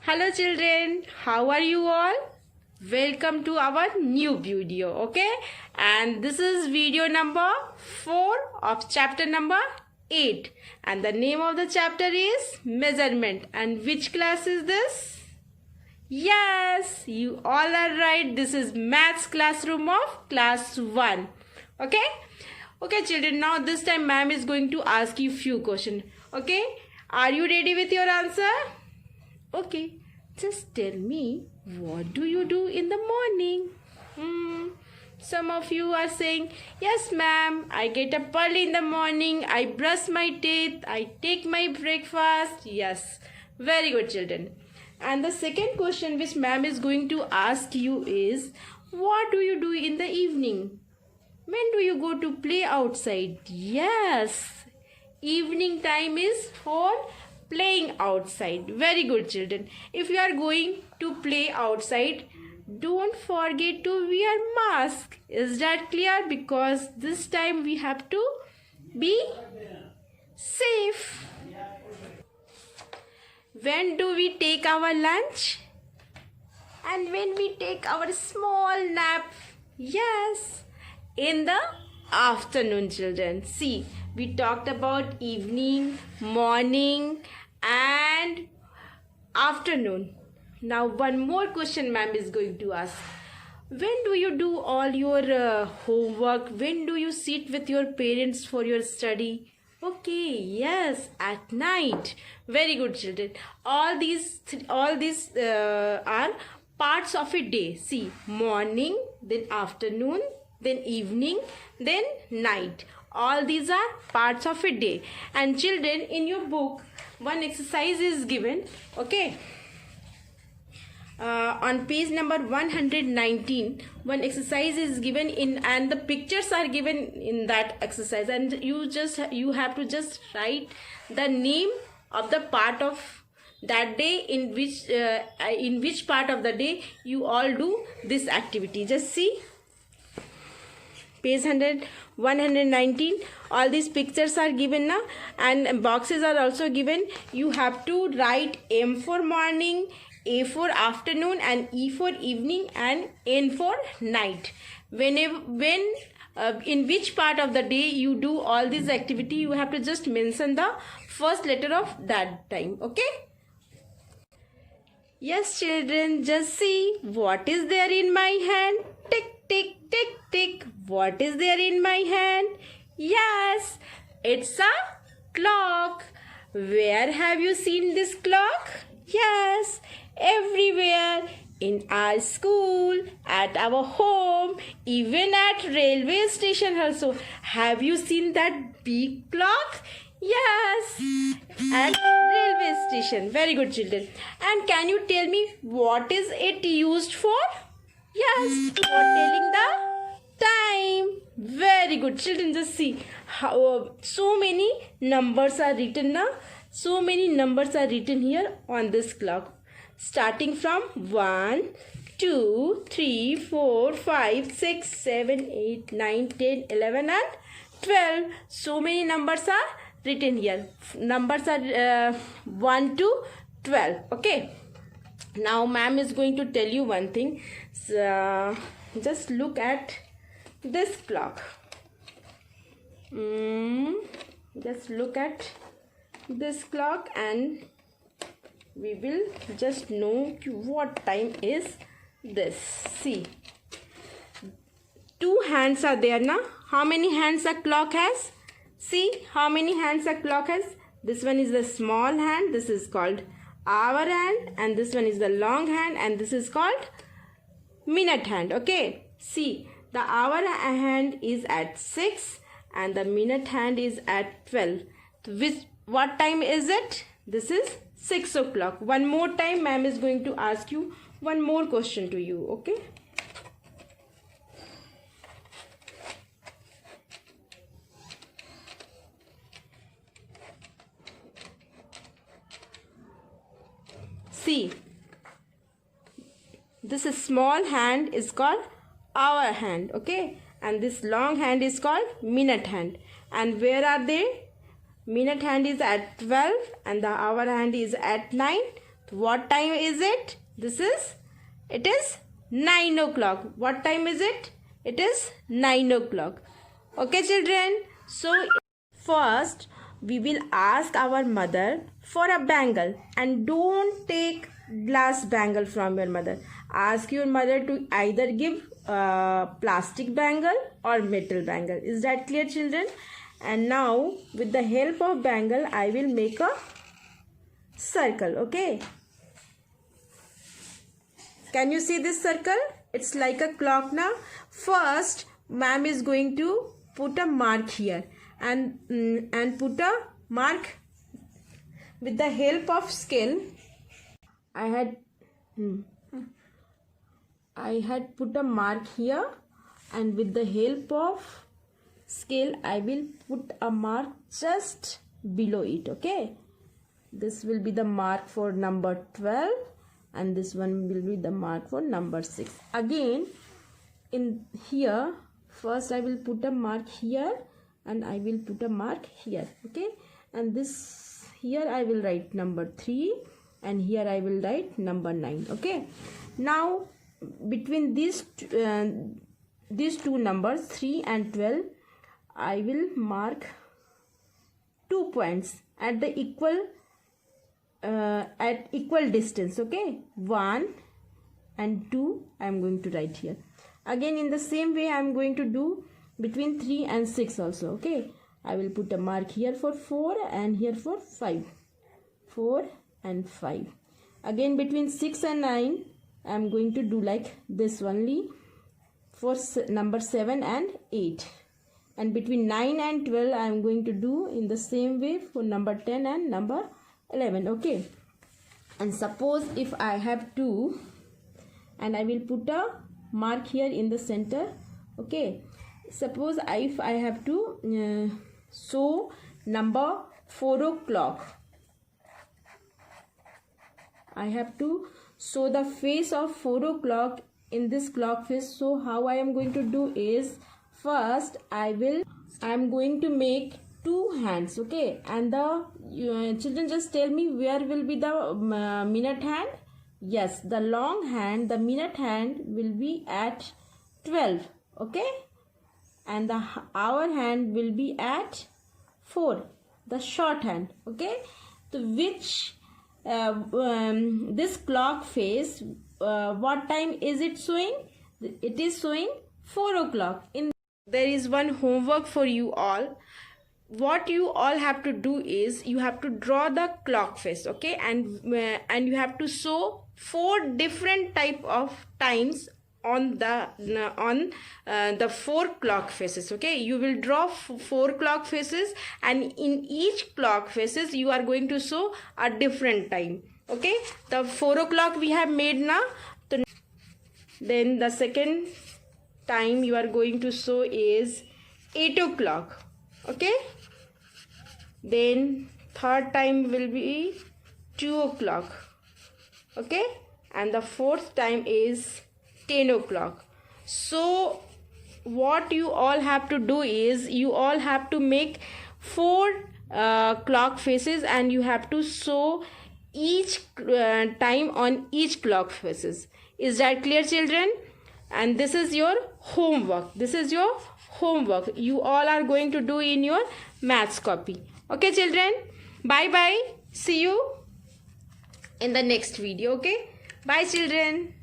Hello children, how are you all? Welcome to our new video, okay? And this is video number 4 of chapter number 8. And the name of the chapter is measurement. And which class is this? Yes, you all are right. This is maths classroom of class 1. Okay? Okay children, now this time ma'am is going to ask you few questions. Okay? Are you ready with your answer? Okay, just tell me, what do you do in the morning? Some of you are saying, yes ma'am, I get up early in the morning, I brush my teeth, I take my breakfast. Yes, very good children. And the second question which ma'am is going to ask you is, what do you do in the evening? When do you go to play outside? Yes, evening time is for playing outside. Very good children. If you are going to play outside, don't forget to wear mask. Is that clear? Because this time we have to be safe. When do we take our lunch? And when we take our small nap? Yes, in the afternoon children. See, we talked about evening, morning and afternoon. Now one more question ma'am is going to ask. When do you do all your homework? When do you sit with your parents for your study? Okay, yes, at night. Very good children. All these are parts of a day. See, morning, then afternoon, then evening, then night. All these are parts of a day. And children, in your book, one exercise is given. Okay. On page number 119, one exercise is given in, and the pictures are given in that exercise. And you have to just write the name of the part of that day in which part of the day you all do this activity. Just see. Page 119, all these pictures are given now, and boxes are also given. You have to write M for morning, A for afternoon, and E for evening, and N for night. When in which part of the day you do all this activity, you have to just mention the first letter of that time. Okay? Yes children, just see what is there in my hand. Tick, tick, tick, tick. What is there in my hand? Yes, it's a clock. Where have you seen this clock? Yes, everywhere. In our school, at our home, even at railway station also. Have you seen that big clock? Yes, at railway station. Very good children. And can you tell me what is it used for? Yes, for telling the time. Very good children. Just see how so many numbers are written now. So many numbers are written here on this clock. Starting from 1, 2, 3, 4, 5, 6, 7, 8, 9, 10, 11 and 12. So many numbers are written here. Numbers are 1 to 12. Okay. Now ma'am is going to tell you one thing. So, just look at this clock. Just look at this clock and we will just know what time is this. See, 2 hands are there now. How many hands a clock has? See how many hands a clock has. This one is the small hand. This is called hour hand, and this one is the long hand, and this is called minute hand. Okay, see, the hour hand is at 6 and the minute hand is at 12. What time is it? This is 6 o'clock. One more time ma'am is going to ask you one more question to you. Okay, see, this small hand is called hour hand. Okay, and this long hand is called minute hand. And where are they? Minute hand is at 12 and the hour hand is at 9. What time is it? It is 9 o'clock. What time is it? It is 9 o'clock. Okay, children. So, first, we will ask our mother for a bangle, and don't take glass bangle from your mother. Ask your mother to either give plastic bangle or metal bangle. Is that clear, children? And now, with the help of bangle, I will make a circle. Okay. Can you see this circle? It's like a clock now. First, ma'am is going to put a mark here and put a mark with the help of scale. I had put a mark here, and with the help of scale I will put a mark just below it. Okay, this will be the mark for number 12, and this one will be the mark for number 6. Again, in here, first I will put a mark here and I will put a mark here. Okay, and this here I will write number 3, and here I will write number 9. Okay, now between these two numbers 3 and 12, I will mark 2 points at the equal distance. Okay, 1 and 2 I am going to write here. Again, in the same way I am going to do between 3 and 6 also. Okay, I will put a mark here for 4 and here for 5. 4 and 5. Again, between 6 and 9 I am going to do like this only for number 7 and 8. And between 9 and 12 I am going to do in the same way for number 10 and number 11. Okay, and suppose if I have 2, and I will put a mark here in the center. Okay, suppose if I have to show number 4 o'clock, I have to show the face of 4 o'clock in this clock face. So how I am going to do is, first I am going to make 2 hands. Okay, and the children just tell me where will be the minute hand. Yes, the long hand, the minute hand will be at 12. Okay, and the hour hand will be at 4, the short hand. Okay, so which this clock face, what time is it showing? It is showing 4 o'clock. There is one homework for you all. What you all have to do is you have to draw the clock face. Okay, and you have to show 4 different type of times on the 4 clock faces. Okay, you will draw 4 clock faces, and in each clock faces you are going to show a different time. Okay, the 4 o'clock we have made now. Then the second time you are going to show is 8 o'clock. Okay, then third time will be 2 o'clock. Okay, and the fourth time is 10 o'clock. So what you all have to do is you all have to make 4 clock faces, and you have to show each time on each clock faces. Is that clear, children? And this is your homework. This is your homework you all are going to do in your maths copy. Okay, children, bye bye. See you in the next video. Okay, bye, children.